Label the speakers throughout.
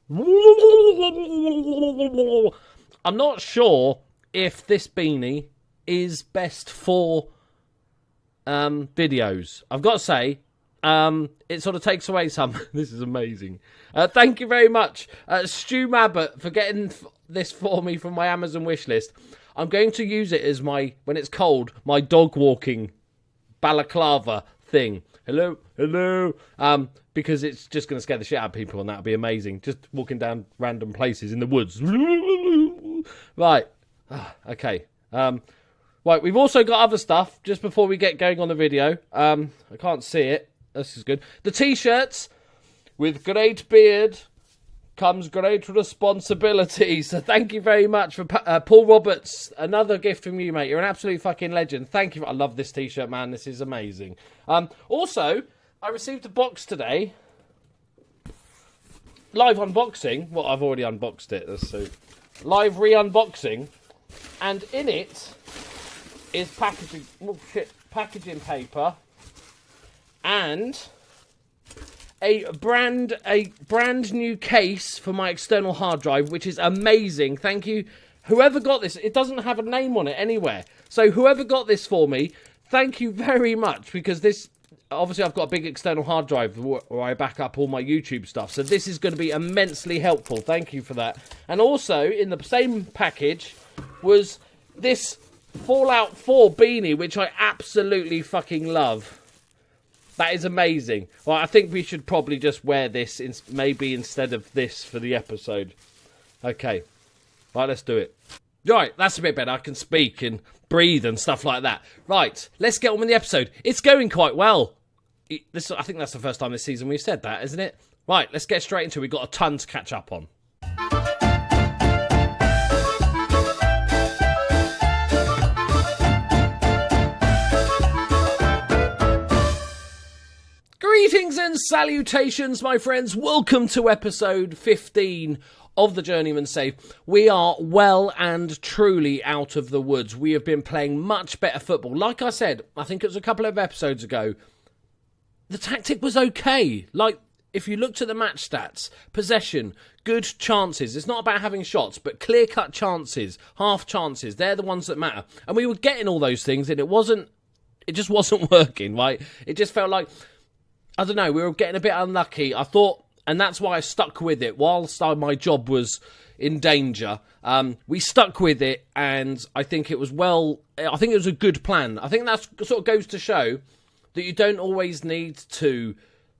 Speaker 1: I'm not sure if this beanie is best for videos. I've got to say, it sort of takes away some. This is amazing. Thank you very much, Stu Mabbott, for getting this for me from my Amazon wish list. I'm going to use it as when it's cold, my dog walking balaclava thing. Hello. Because it's just going to scare the shit out of people, and that'll be amazing. Just walking down random places in the woods. Right. Okay. Right, we've also got other stuff, just before we get going on the video. I can't see it. This is good. The T-shirts, with great beard comes great responsibility. So thank you very much for Paul Roberts. Another gift from you, mate. You're an absolute fucking legend. Thank you. I love this T-shirt, man. This is amazing. Also, I received a box today. Live unboxing. Well, I've already unboxed it. So live re-unboxing. And in it is packaging paper and a brand new case for my external hard drive, which is amazing. Thank you. Whoever got this, it doesn't have a name on it anywhere. So whoever got this for me, thank you very much, because this, obviously I've got a big external hard drive where I back up all my YouTube stuff. So this is going to be immensely helpful. Thank you for that. And also in the same package was this Fallout 4 beanie, which I absolutely fucking love. That is amazing. Well, I think we should probably just wear this maybe instead of this for the episode. Okay. Right, let's do it. Right, that's a bit better. I can speak and breathe and stuff like that. Right, let's get on with the episode. It's going quite well. I think that's the first time this season we've said that, isn't it? Right, let's get straight into it. We've got a ton to catch up on. Greetings and salutations, my friends. Welcome to episode 15 of the Journeyman Save. We are well and truly out of the woods. We have been playing much better football. Like I said, I think it was a couple of episodes ago, the tactic was okay. Like, if you looked at the match stats, possession, good chances. It's not about having shots, but clear-cut chances, half chances. They're the ones that matter. And we were getting all those things, and it just wasn't working, right? It just felt like, I don't know, we were getting a bit unlucky. I thought, and that's why I stuck with it. Whilst my job was in danger, we stuck with it, and I think it was a good plan. I think that sort of goes to show that you don't always need to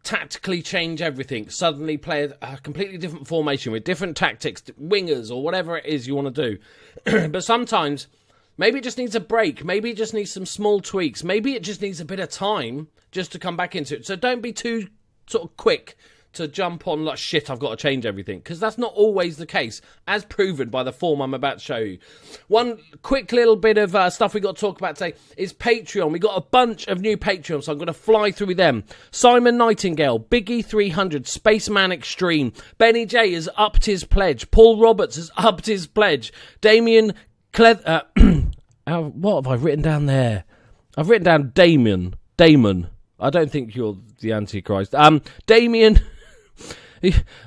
Speaker 1: tactically change everything, suddenly play a completely different formation with different tactics, wingers, or whatever it is you want to do. But sometimes, maybe it just needs a break. Maybe it just needs some small tweaks. Maybe it just needs a bit of time just to come back into it. So don't be too sort of quick to jump on like, shit, I've got to change everything. Because that's not always the case, as proven by the form I'm about to show you. One quick little bit of stuff we got to talk about today is Patreon. We got a bunch of new Patreons, so I'm going to fly through them. Simon Nightingale, Biggie300, Spaceman Extreme, Benny J has upped his pledge, Paul Roberts has upped his pledge, Damien what have I written down there? I've written down Damon. I don't think you're the Antichrist. Damien.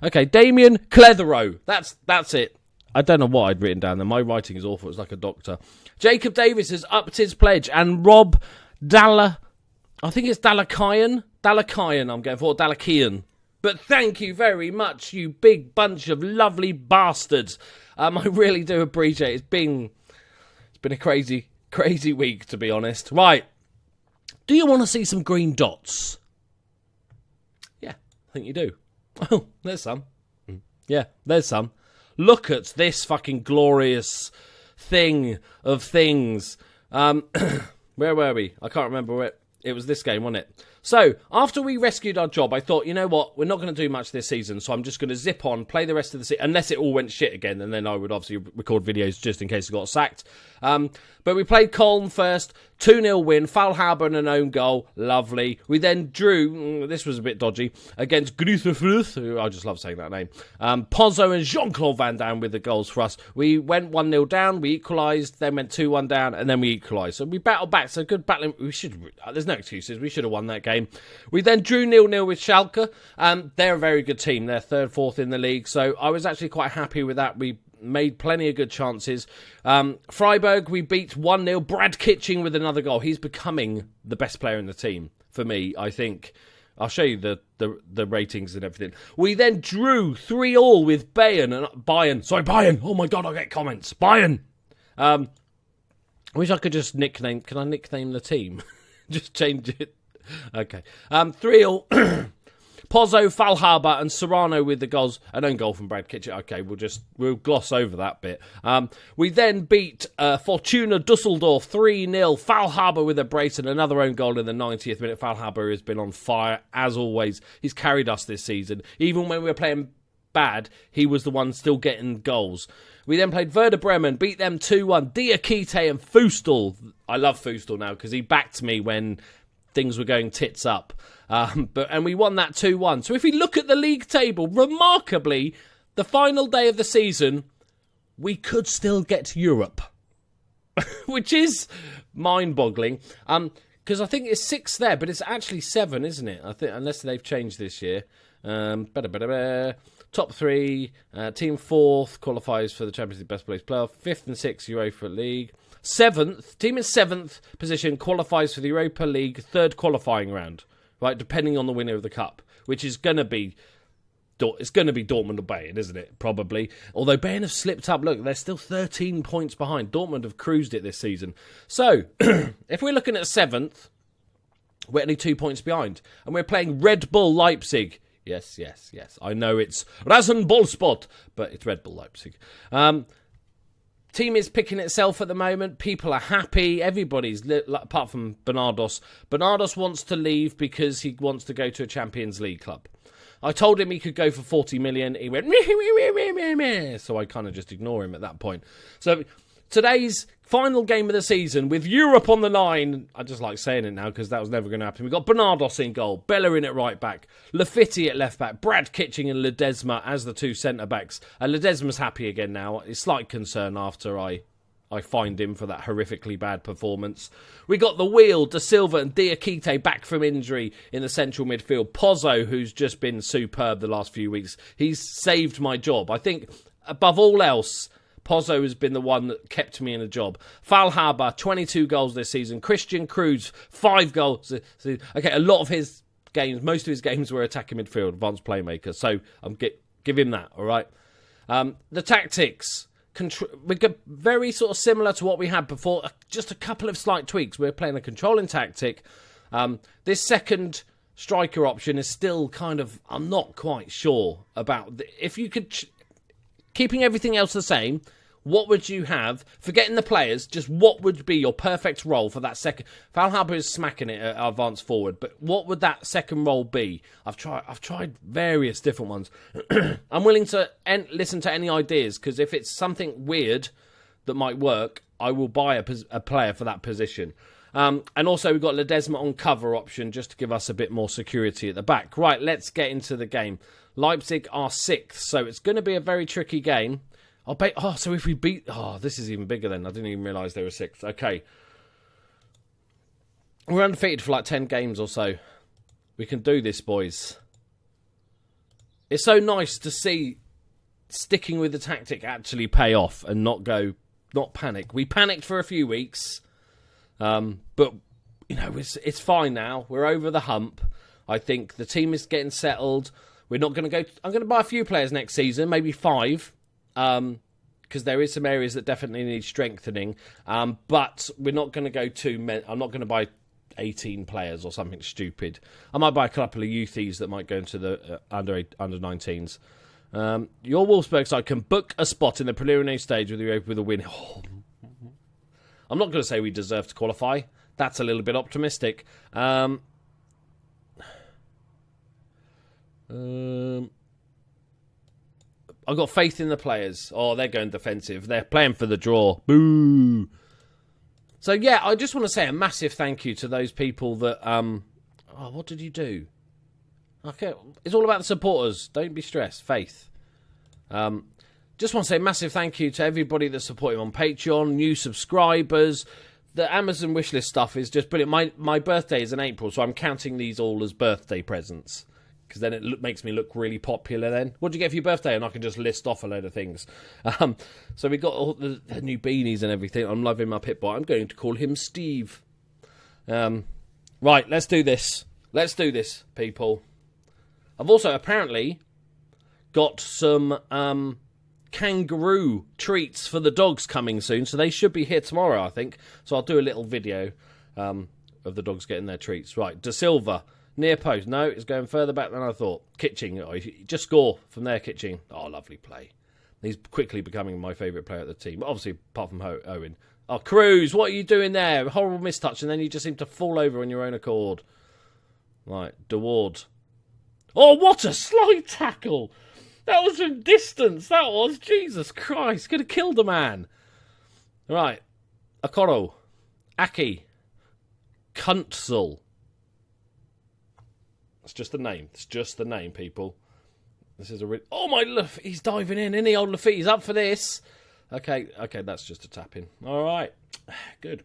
Speaker 1: Okay, Damien Cletheroe. That's it. I don't know what I'd written down there. My writing is awful. It's like a doctor. Jacob Davis has upped his pledge, and Rob I think it's Dallakayan. I'm going for Dallakayan. But thank you very much, you big bunch of lovely bastards. I really do appreciate it. It's been a crazy week, to be honest. Right. Do you want to see some green dots? Yeah, I think you do. Oh, there's some. Yeah, there's some. Look at this fucking glorious thing of things. Where were we? I can't remember where. It was this game, wasn't it? So, after we rescued our job, I thought, you know what? We're not going to do much this season, so I'm just going to zip on, play the rest of the season, unless it all went shit again, and then I would obviously record videos just in case I got sacked. But we played Colne first, 2-0 win, Fallhaber and an own goal, lovely. We then drew, this was a bit dodgy, against Grüthefluth, who I just love saying that name. Pozzo and Jean-Claude Van Damme with the goals for us. We went 1-0 down, we equalised, then went 2-1 down, and then we equalised. So we battled back, so good battling. There's no excuses, we should have won that game. We then drew 0-0 with Schalke. They're a very good team, they're 3rd, 4th in the league, so I was actually quite happy with that. We made plenty of good chances. Freiburg, we beat 1-0. Brad Kitching with another goal. He's becoming the best player in the team, for me, I think. I'll show you the ratings and everything. We then drew 3-3 with Bayern. Oh my God, I'll get comments. Bayern. I wish I could just nickname... Can I nickname the team? Just change it. Okay. 3-3. Pozzo, Fallhaber and Serrano with the goals. An own goal from Brad Kitchen. Okay, we'll gloss over that bit. We then beat Fortuna Dusseldorf 3-0. Fallhaber with a brace and another own goal in the 90th minute. Fallhaber has been on fire, as always. He's carried us this season. Even when we were playing bad, he was the one still getting goals. We then played Werder Bremen, beat them 2-1. Diakite and Fustel. I love Fustel now because he backed me when things were going tits up. And we won that 2-1. So if we look at the league table, remarkably, the final day of the season, we could still get Europe, which is mind-boggling. Because I think it's 6 there, but it's actually 7, isn't it? I think unless they've changed this year. Top 3, team 4th qualifies for the Champions League best place playoff. 5th and 6th Europa League. 7th, team in 7th position qualifies for the Europa League 3rd qualifying round. Right, depending on the winner of the cup, which is going to be, it's going to be Dortmund or Bayern, isn't it? Probably. Although Bayern have slipped up. Look, they're still 13 points behind. Dortmund have cruised it this season. So, if we're looking at 7th, we're only 2 points behind, and we're playing Red Bull Leipzig. Yes. I know it's Rasenballsport, but it's Red Bull Leipzig. Team is picking itself at the moment. People are happy. Everybody's, apart from Bernardos. Bernardos wants to leave because he wants to go to a Champions League club. I told him he could go for 40 million. He went, meh. So I kind of just ignore him at that point. So today's final game of the season with Europe on the line. I just like saying it now because that was never going to happen. We've got Bernardos in goal, Bellerin at right back, Lafitti at left back, Brad Kitching and Ledesma as the 2 centre-backs. Ledesma's happy again now. It's slight concern after I fined him for that horrifically bad performance. We got the Wheel, De Silva and Diakite back from injury in the central midfield. Pozzo, who's just been superb the last few weeks. He's saved my job. I think, above all else, Pozzo has been the one that kept me in a job. Fallhaber, 22 goals this season. Christian Cruz, 5 goals. Okay, a lot of his games, most of his games were attacking midfield, advanced playmaker. So give him that, all right? The tactics, we're very sort of similar to what we had before. Just a couple of slight tweaks. We're playing a controlling tactic. This second striker option is still kind of, I'm not quite sure about. If you could, keeping everything else the same, what would you have? Forgetting the players, just what would be your perfect role for that second? Fallhaber is smacking it at advance forward, but what would that second role be? I've tried various different ones. I'm willing to listen to any ideas, because if it's something weird that might work, I will buy a player for that position. And also we've got Ledesma on cover option, just to give us a bit more security at the back. Right, let's get into the game. Leipzig are 6th, so it's going to be a very tricky game. So if we beat... Oh, this is even bigger then. I didn't even realise they were 6th. Okay. We're undefeated for like 10 games or so. We can do this, boys. It's so nice to see sticking with the tactic actually pay off and not panic. We panicked for a few weeks, but, you know, it's fine now. We're over the hump. I think the team is getting settled. We're not going to go... I'm going to buy a few players next season, maybe 5. Because there is some areas that definitely need strengthening. But we're not going to go I'm not going to buy 18 players or something stupid. I might buy a couple of youthies that might go into the under 19s. Your Wolfsburg side can book a spot in the preliminary stage with a win. Oh. I'm not going to say we deserve to qualify. That's a little bit optimistic. I've got faith in the players. Oh, they're going defensive. They're playing for the draw. Boo! So, yeah, I just want to say a massive thank you to those people that... oh, what did you do? Okay, it's all about the supporters. Don't be stressed. Faith. Just want to say a massive thank you to everybody that's supporting on Patreon, new subscribers. The Amazon wishlist stuff is just brilliant. My birthday is in April, so I'm counting these all as birthday presents. Because then it makes me look really popular then. What do you get for your birthday? And I can just list off a load of things. So we got all the new beanies and everything. I'm loving my pit boy. I'm going to call him Steve. Right, let's do this. Let's do this, people. I've also apparently got some kangaroo treats for the dogs coming soon. So they should be here tomorrow, I think. So I'll do a little video of the dogs getting their treats. Right, De Silva. Near post. No, it's going further back than I thought. Kitching. Oh, just score from there, Kitching. Oh, lovely play. He's quickly becoming my favourite player at the team. Obviously, apart from Owen. Oh, Cruz, what are you doing there? Horrible mistouch, and then you just seem to fall over on your own accord. Right, DeWard. Oh, what a slide tackle. That was from distance. That was. Jesus Christ. Could have killed a man. Right. Okoro. Aki. Kuntzel. It's just the name. It's just the name, people. This is a oh my! He's diving in, isn't he, old Lafitte? He's up for this. Okay, that's just a tap in. All right, good.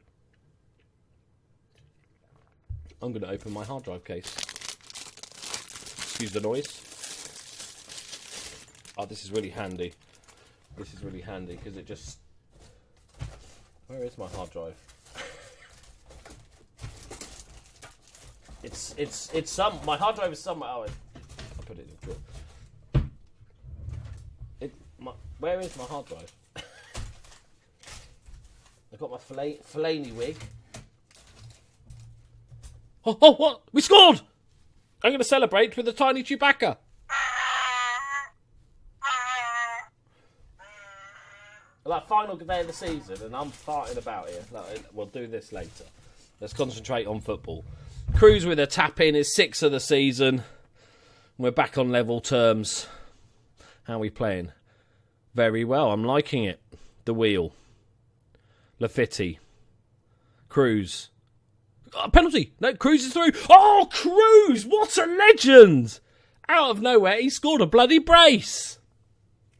Speaker 1: I'm going to open my hard drive case. Excuse the noise. Oh, this is really handy. This is really handy because it just. Where is my hard drive? It's some. My hard drive is somewhere. Oh, I put it in the drawer. Where is my hard drive? I've got my Fellaini wig. Oh, what? We scored! I'm going to celebrate with a tiny Chewbacca. Like final day of the season, and I'm farting about here. We'll do this later. Let's concentrate on football. Cruz with a tap-in is 6th of the season. We're back on level terms. How are we playing? Very well. I'm liking it. The wheel. Lafitte. Cruz. Oh, penalty. No, Cruz is through. Oh, Cruz! What a legend! Out of nowhere, he scored a bloody brace.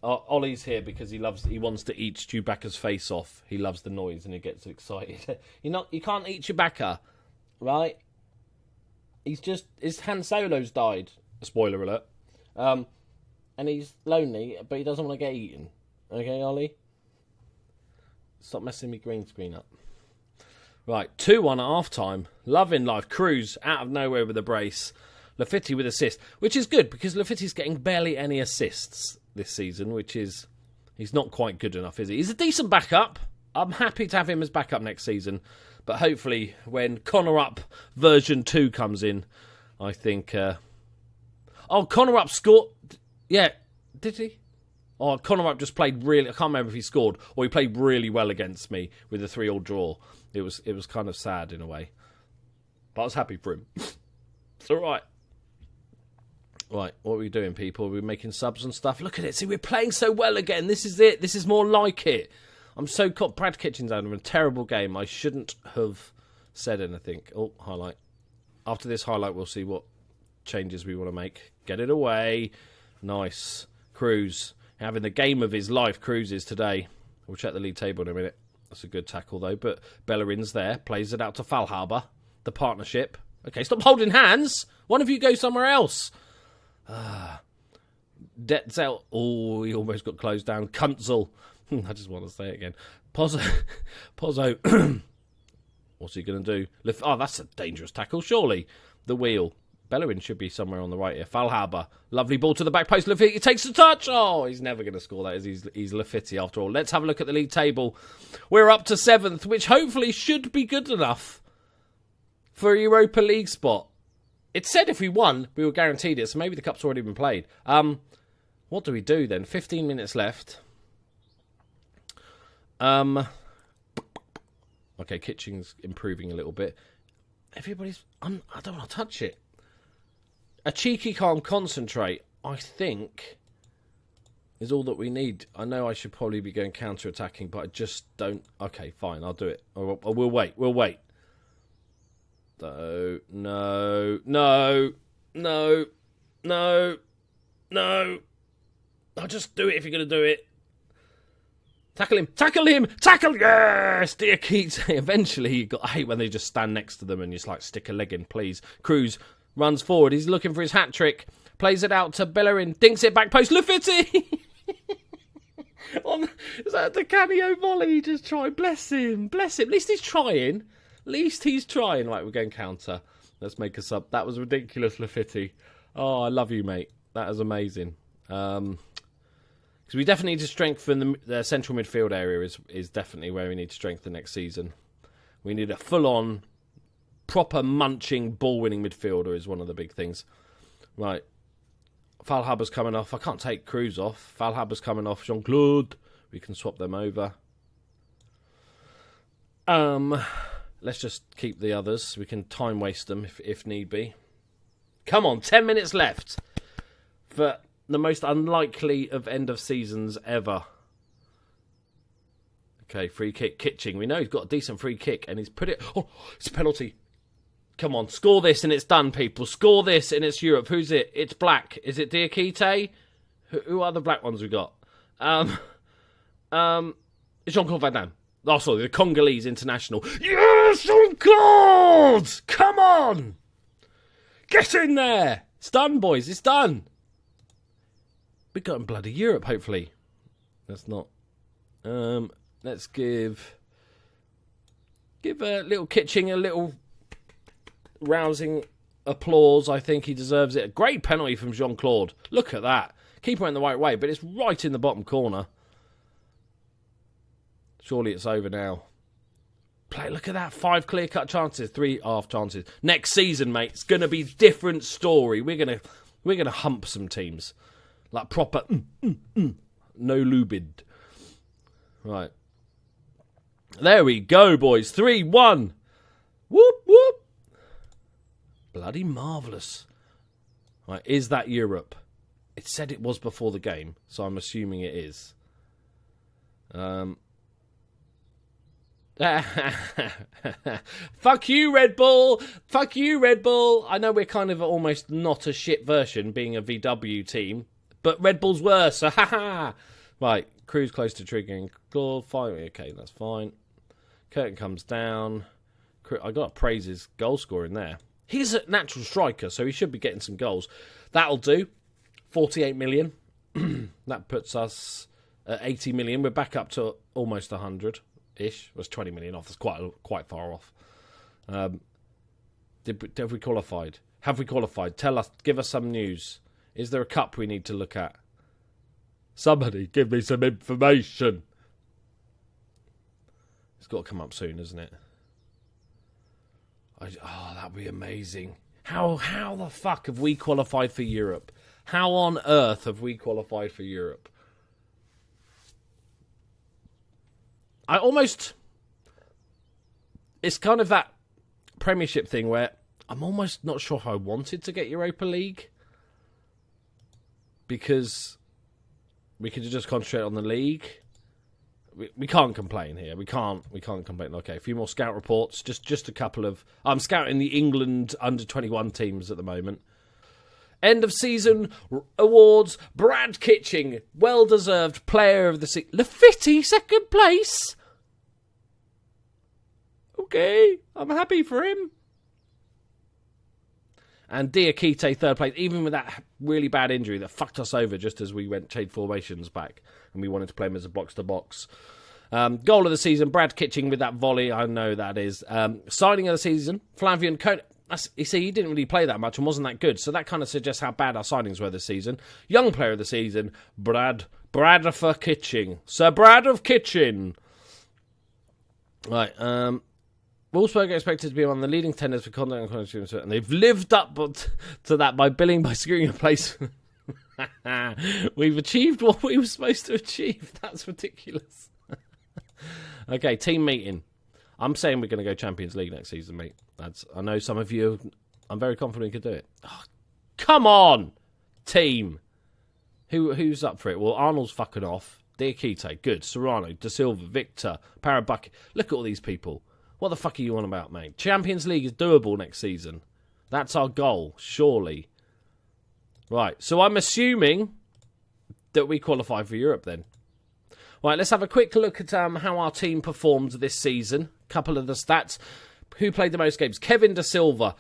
Speaker 1: Ollie's here because he wants to eat Chewbacca's face off. He loves the noise and he gets excited. You can't eat Chewbacca, right? His Han Solo's died. Spoiler alert. And he's lonely, but he doesn't want to get eaten. Okay, Ollie? Stop messing me green screen up. Right, 2-1 at half-time. Loving life. Cruz out of nowhere with a brace. Lafitte with assist, which is good because Lafitte's getting barely any assists this season, which is... He's not quite good enough, is he? He's a decent backup. I'm happy to have him as backup next season. But hopefully when Connor Up version 2 comes in, I think... Oh, Connor Up scored... Yeah, did he? Oh, Connor Up just played really... I can't remember if he scored or he played really well against me with a 3-3 draw. It was kind of sad in a way. But I was happy for him. It's all right. Right, what are we doing, people? Are we making subs and stuff? Look at it. See, we're playing so well again. This is it. This is more like it. I'm so caught. Brad Kitchen's out of a terrible game. I shouldn't have said anything. Oh, highlight. After this highlight, we'll see what changes we want to make. Get it away. Nice. Cruz. Having the game of his life, Cruz is today. We'll check the league table in a minute. That's a good tackle, though. But Bellerin's there. Plays it out to Fallhaber. The partnership. Okay, stop holding hands. One of you go somewhere else. Detzel. Oh, he almost got closed down. Kuntzel. I just want to say it again. Pozzo. What's he going to do? Oh, that's a dangerous tackle, surely. The wheel. Bellerin should be somewhere on the right here. Fallhaber. Lovely ball to the back post. Lafitte takes the touch. Oh, he's never going to score that. He's Lafitte after all. Let's have a look at the league table. We're up to 7th, which hopefully should be good enough for a Europa League spot. It said if we won, we were guaranteed it, so maybe the cup's already been played. What do we do then? 15 minutes left. Okay, Kitchen's improving a little bit. Everybody's... I don't want to touch it. A cheeky can't concentrate. I think is all that we need. I know I should probably be going counter-attacking, but I just don't... Okay, fine, I'll do it. Or we'll wait. No. I'll just do it if you're going to do it. Tackle him! Yes! Dear Keats. Eventually, I hate when they just stand next to them and you just like stick a leg in, please. Cruz runs forward. He's looking for his hat-trick. Plays it out to Bellerin. Dinks it back post. Lafitti! Is that the Canio volley? He just tried. Bless him. At least he's trying. Right, we're going counter. Let's make a sub. That was ridiculous, Lafitti. Oh, I love you, mate. That is amazing. Because we definitely need to strengthen the central midfield area is definitely where we need to strengthen next season. We need a full-on, proper munching, ball-winning midfielder is one of the big things. Right. Falhaber's coming off. I can't take Cruz off. Falhaber's coming off. Jean-Claude. We can swap them over. Let's just keep the others. We can time waste them if need be. Come on, 10 minutes left for the most unlikely of end of seasons ever. Okay, free kick. Kitching. We know he's got a decent free kick and he's put it... Oh, it's a penalty. Come on, score this and it's done, people. Score this and it's Europe. Who's it? It's black. Is it Diakite? Who are the black ones we got? It's Jean-Claude Van Damme. Oh, sorry, the Congolese international. Yes, Jean-Claude! Come on! Get in there! It's done, boys. It's done. We got in bloody Europe, hopefully. That's not... let's give a little Kitching a little rousing applause. I think he deserves it. A great penalty from Jean-Claude. Look at that. Keeper went the right way, but it's right in the bottom corner. Surely it's over now. Look at that. 5 clear-cut chances, 3 half chances. Next season, mate, it's going to be a different story. We're gonna hump some teams. Like proper no lubid. Right. There we go, boys. 3-1. Whoop, whoop. Bloody marvellous. Right, is that Europe? It said it was before the game, so I'm assuming it is. Fuck you, Red Bull. Fuck you, Red Bull. I know we're kind of almost not a shit version, being a VW team, but Red Bull's worse, so haha. Right, Cruz close to triggering. Claude, fine. Okay, that's fine. Curtin comes down. I got to praise his goal scoring there. He's a natural striker, so he should be getting some goals. That'll do. 48 million. That puts us at 80 million. We're back up to almost 100-ish. Was 20 million off. That's quite far off. Have we qualified? Have we qualified? Tell us. Give us some news. Is there a cup we need to look at? Somebody give me some information. It's got to come up soon, isn't it? That'd be amazing. How the fuck have we qualified for Europe? How on earth have we qualified for Europe? It's kind of that Premiership thing where I'm almost not sure if I wanted to get Europa League, because we could just concentrate on the league. We can't complain here. We can't complain. Okay, a few more scout reports. Just a couple of... I'm scouting the England under-21 teams at the moment. End of season awards. Brad Kitching, well-deserved player of the season. Lafitti, second place. Okay, I'm happy for him. And Diakite, third place, even with that really bad injury that fucked us over just as we went change formations back and we wanted to play him as a box-to-box. Goal of the season, Brad Kitching with that volley. I know that is. Signing of the season, Flavian Cohn. You see, he didn't really play that much and wasn't that good, so that kind of suggests how bad our signings were this season. Young player of the season, Brad for Kitching. Sir Brad of Kitchen. Right, Wolfsburg are expected to be one of the leading tenders for content and content, and they've lived up to that by billing by securing a place. We've achieved what we were supposed to achieve. That's ridiculous. Okay, team meeting. I'm saying we're going to go Champions League next season, mate. I know some of you. I'm very confident we could do it. Oh, come on, team. Who's up for it? Well, Arnold's fucking off. Diakite, good. Serrano, De Silva, Victor, Parabucky. Look at all these people. What the fuck are you on about, mate? Champions League is doable next season. That's our goal, surely. Right, so I'm assuming that we qualify for Europe then. Right, let's have a quick look at how our team performed this season. A couple of the stats. Who played the most games? Kevin De Silva.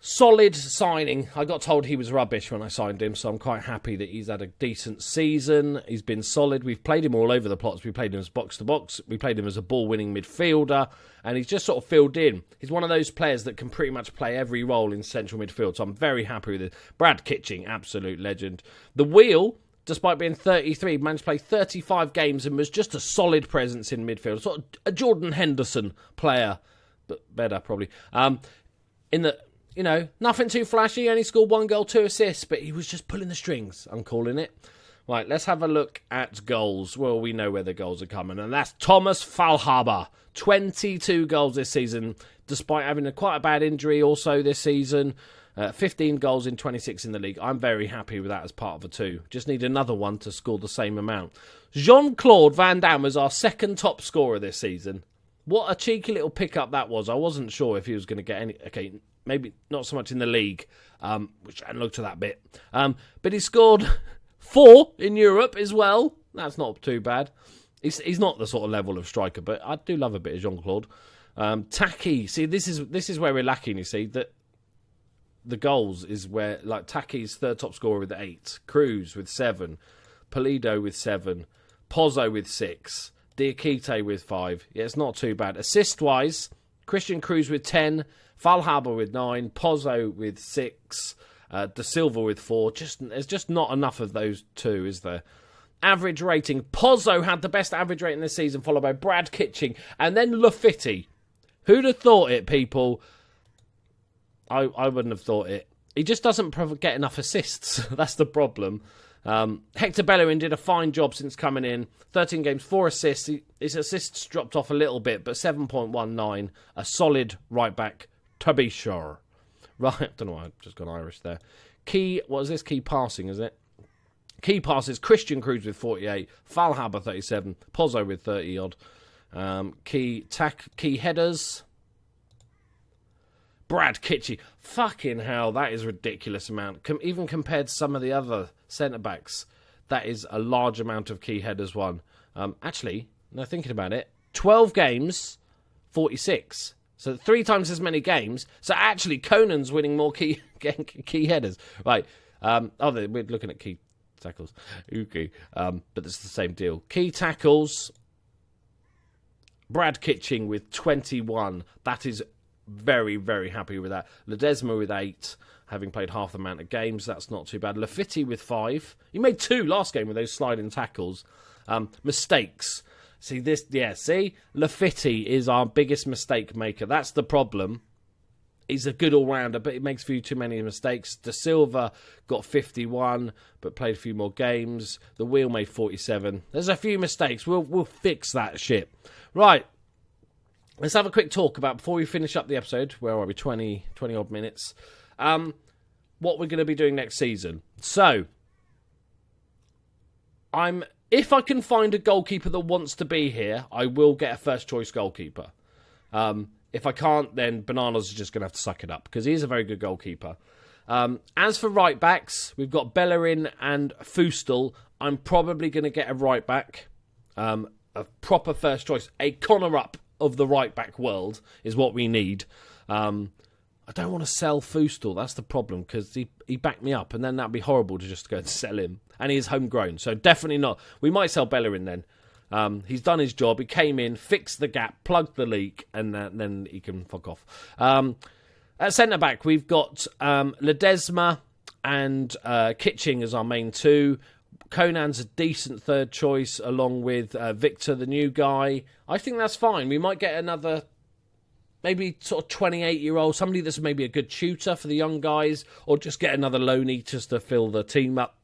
Speaker 1: Solid signing. I got told he was rubbish when I signed him, so I'm quite happy that he's had a decent season. He's been solid. We've played him all over the plots. We played him as box-to-box. We played him as a ball-winning midfielder, and he's just sort of filled in. He's one of those players that can pretty much play every role in central midfield, so I'm very happy with it. Brad Kitching, absolute legend. The Wheel, despite being 33, managed to play 35 games and was just a solid presence in midfield. Sort of a Jordan Henderson player, but better probably. Nothing too flashy. He only scored 1 goal, 2 assists, but he was just pulling the strings, I'm calling it. Right, let's have a look at goals. Well, we know where the goals are coming, and that's Thomas Faulhaber. 22 goals this season, despite having quite a bad injury also this season. 15 goals in 26 in the league. I'm very happy with that as part of a 2. Just need another one to score the same amount. Jean-Claude Van Damme was our second top scorer this season. What a cheeky little pickup that was. I wasn't sure if he was going to get any... Okay, maybe not so much in the league, which I hadn't looked at that bit. But he scored 4 in Europe as well. That's not too bad. He's not the sort of level of striker, but I do love a bit of Jean-Claude. Taki, see, this is where we're lacking, you see, that the goals is where, like, Taki's third top scorer with 8, Cruz with 7, Polido with 7, Pozzo with 6, Diakite with 5. Yeah, it's not too bad. Assist-wise, Christian Cruz with 10, Faulhaber with 9, Pozzo with 6, De Silva with 4. There's just not enough of those 2, is there? Average rating. Pozzo had the best average rating this season, followed by Brad Kitching, and then Lafitti. Who'd have thought it, people? I wouldn't have thought it. He just doesn't get enough assists. That's the problem. Hector Bellerin did a fine job since coming in. 13 games, 4 assists. His assists dropped off a little bit, but 7.19. A solid right back, to be sure. Right, I don't know why I've just gone Irish there. What is this? Key passing, is it? Key passes, Christian Cruz with 48, Faulhaber 37, Pozzo with 30-odd. Key headers, Brad Kitching. Fucking hell, that is a ridiculous amount. Even compared to some of the other centre-backs, that is a large amount of key headers won. Actually, now thinking about it, 12 games, 46. So 3 times as many games. So actually, Conan's winning more key headers. Right. We're looking at key tackles. Okay. But it's the same deal. Key tackles, Brad Kitching with 21. That is very, very happy with that. Ledesma with 8, having played half the amount of games. That's not too bad. Lafitti with 5. He made 2 last game with those sliding tackles. Mistakes. See, Lafitti is our biggest mistake maker. That's the problem. He's a good all-rounder, but it makes a few too many mistakes. De Silva got 51, but played a few more games. The Wheel made 47. There's a few mistakes. We'll fix that shit. Right. Let's have a quick talk about, before we finish up the episode, where are we, 20-odd minutes, what we're going to be doing next season. So, if I can find a goalkeeper that wants to be here, I will get a first-choice goalkeeper. If I can't, then Bananas is just going to have to suck it up, because he is a very good goalkeeper. As for right-backs, we've got Bellerin and Fustel. I'm probably going to get a right-back, a proper first choice, a Connor-up of the right-back world is what we need. I don't want to sell Fustel, that's the problem, because he backed me up, and then that'd be horrible to just go and sell him. And he is homegrown, so definitely not. We might sell Bellerin then. He's done his job. He came in, fixed the gap, plugged the leak, and then he can fuck off. At centre-back, we've got Ledesma and Kitching as our main 2. Conan's a decent third choice, along with Victor, the new guy. I think that's fine. We might get another, maybe sort of 28-year-old, somebody that's maybe a good tutor for the young guys, or just get another loanee just to fill the team up.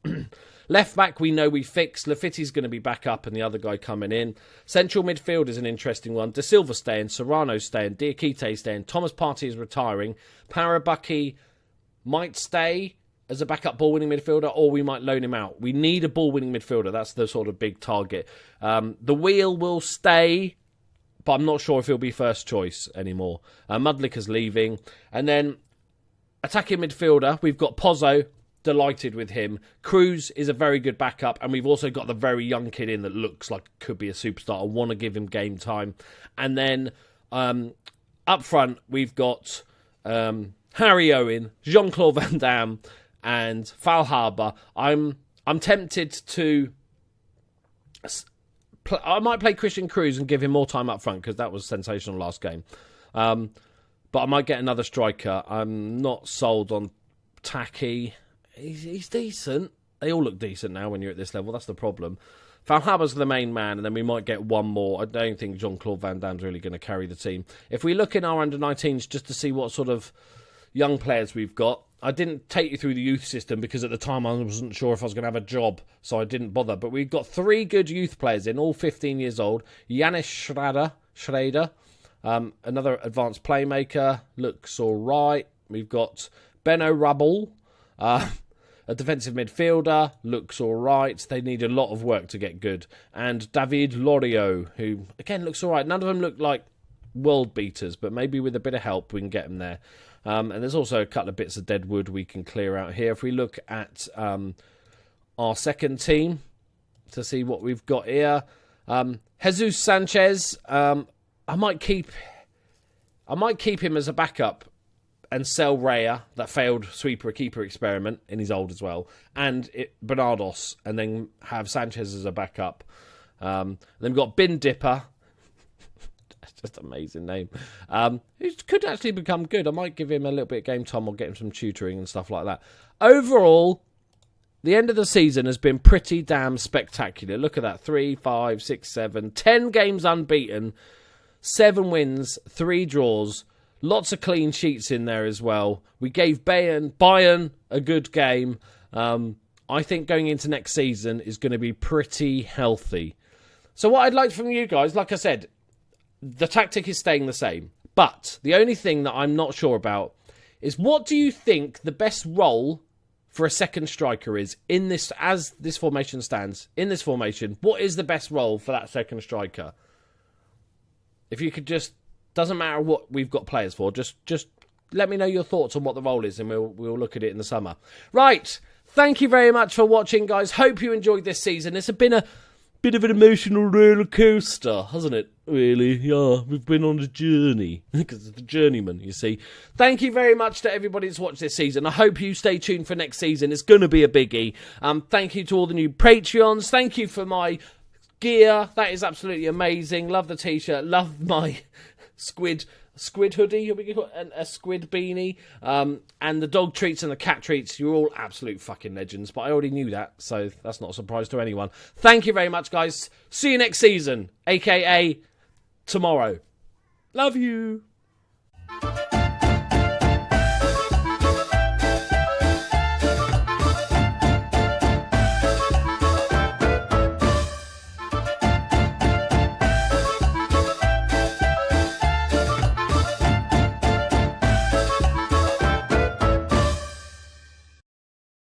Speaker 1: Left back, we know we fixed. Lafitti's going to be back up and the other guy coming in. Central midfield is an interesting one. De Silva staying, Serrano staying, Diakite staying, Thomas Partey is retiring, Parabucky might stay as a backup ball-winning midfielder, or we might loan him out. We need a ball-winning midfielder. That's the sort of big target. The Wheel will stay, but I'm not sure if he'll be first choice anymore. Mudlicker's leaving. And then attacking midfielder, we've got Pozzo. Delighted with him. Cruz is a very good backup, and we've also got the very young kid in that looks like could be a superstar. I want to give him game time. And then up front, we've got Harry Owen, Jean-Claude Van Damme, and Falharber. I'm tempted to... I might play Christian Cruz and give him more time up front because that was sensational last game. But I might get another striker. I'm not sold on Taki. He's decent. They all look decent now when you're at this level. That's the problem. Falharber's the main man, and then we might get one more. I don't think Jean-Claude Van Damme's really going to carry the team. If we look in our under-19s just to see what sort of young players we've got, I didn't take you through the youth system because at the time I wasn't sure if I was going to have a job, so I didn't bother. But we've got 3 good youth players in, all 15 years old. Janis Schrader, another advanced playmaker, looks all right. We've got Benno Rubble, a defensive midfielder, looks all right. They need a lot of work to get good. And David Loriot, who, again, looks all right. None of them look like world beaters, but maybe with a bit of help we can get them there. And there's also a couple of bits of dead wood we can clear out here. If we look at our second team to see what we've got here. Jesus Sanchez, I might keep him as a backup and sell Raya, that failed sweeper-keeper experiment, and he's old as well, and Bernardos, and then have Sanchez as a backup. Then we've got Bin Dipper. That's just an amazing name. Who could actually become good. I might give him a little bit of game time or get him some tutoring and stuff like that. Overall, the end of the season has been pretty damn spectacular. Look at that. 3, 5, 6, 7, 10 games unbeaten, 7 wins, 3 draws. Lots of clean sheets in there as well. We gave Bayern a good game. I think going into next season is going to be pretty healthy. So what I'd like from you guys, like I said, the tactic is staying the same. But the only thing that I'm not sure about is what do you think the best role for a second striker is in this, as this formation stands, in this formation? What is the best role for that second striker? If you could just... Doesn't matter what we've got players for. Just let me know your thoughts on what the role is, and we'll look at it in the summer. Right. Thank you very much for watching, guys. Hope you enjoyed this season. It's been a bit of an emotional roller coaster, hasn't it? Really? Yeah. We've been on a journey because it's the Journeyman, you see. Thank you very much to everybody that's watched this season. I hope you stay tuned for next season. It's going to be a biggie. Thank you to all the new Patreons. Thank you for my gear. That is absolutely amazing. Love the t-shirt. Love my squid hoodie, and a squid beanie, and the dog treats and the cat treats. You're all absolute fucking legends, but I already knew that, so that's not a surprise to anyone. Thank you very much, guys. See you next season, aka tomorrow. Love you.